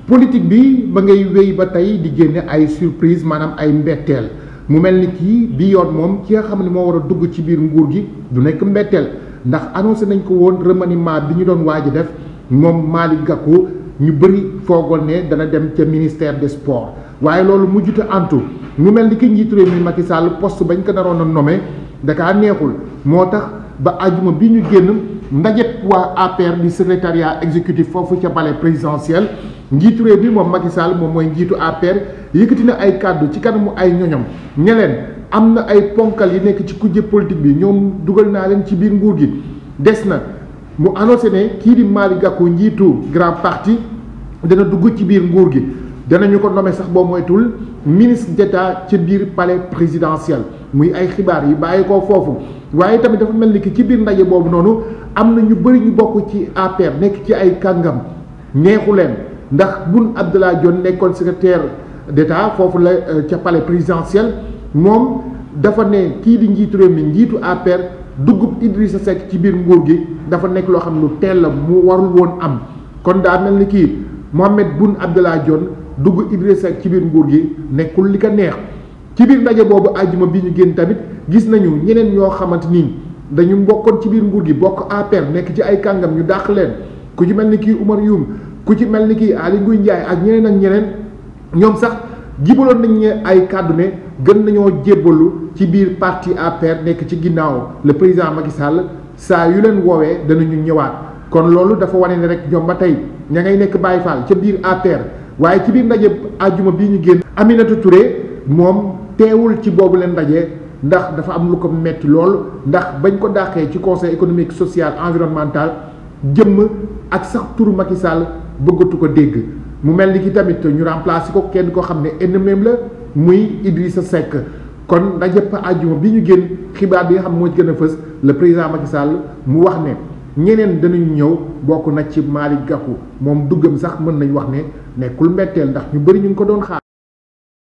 politique bi ba ngay wéy ba tey di génne ay surprise maanaam ay mbetteel mu mel ni kii bi yoon moom ki nga xam ne moo war a dugg ci biir nguur gi du nekk mbetteel ndax annoncé nañ ko woon remaniement bi ñu doon waaj a def moom Malick Gakou ñu bëri foogoon ne dana dem ca ministère des sports waaye loolu mujjut a antu mu mel ni ki njiitu réew mi Macky Sall poste bañ ko naroon a nommé dakaa neexul moo tax ba àjjuma bi ñu génn ndajet waa APR di secrétariat exécutif foofu ca palais présidentiel njiitu réew bi moom Macky Sall moom mooy njiitu APR yëkkati na ay kàddu ci kanamu ay ñoñom ñe leen am na ay ponkal yi nekk ci kujje politique bi ñoom dugal naa leen ci biir nguur gi des na mu annoncé ne kii di Malick Gakou njiitu grand parti dana dugg ci biir nguur gi danañu ko nommé sax boo moytul ministre d'État ci biir palais présidentiel muy ay xibaar yi bàyyi ko foofu waaye tamit dafa mel ni ki ci biir ndaje boobu noonu am na ñu bëri ñu bokk ci APR nekk ci ay kàngam neexu leen ndax Boun Abdallah Dionne nekkoon secrétaire d'État foofu la ca palais présidentiel moom dafa ne kii di njiitu réew mi njiitu APR duggub Idrissa Seck ci biir nguur gi dafa nekk loo xam lu teel la mu warul woon am kon daa mel ni kii Mohamed Boun Abdallah Dionne dugg Idrissa Seck ci biir nguur gi nekkul li ko neex ci biir ndaje boobu àjjuma bi ñu génn tamit gis nañu ñeneen ñoo xamante ni dañu mbokkoon ci biir nguur gi bokk APR nekk ci ay kàngam ñu dàq leen ku ci mel ni kii Oumar Youm ku ci mel ni kii Aly Ngouille Ndiaye ak ñeneen ñoom sax jibaloon nañ ne ay kàddu ne gën nañoo jébbalu ci biir parti APR nekk ci ginnaaw le président Macky Sall saa yu leen woowee danañu ñëwaat kon loolu dafa wane ne rek ñoom ba tey ña ngay nekk Baye Fall ca biir APR waaye ci biir ndaje àjjuma bii ñu génn Aminata Touré moom teewul ci boobu leen ndaje ndax dafa am lu ko metti lool ndax bañ ko dàqee ci conseil économique social environnemental jëmm ak sax turu Macky Sall bëggatu ko dégg mu mel ni ki tamit ñu remplacé ko kenn koo xam ne ennemi la muy Idrissa Seck kon ndaje àjjuma bi ñu génn xibaar bi nga xam moo ci gën a fës le président Macky Sall mu wax ne ñeneen danañu ñëw bokk na ci Malick Gakou moom duggam sax mën nañ wax ne nekkul mbetteel ndax ñu bëri ñu ngi ko doon xaar.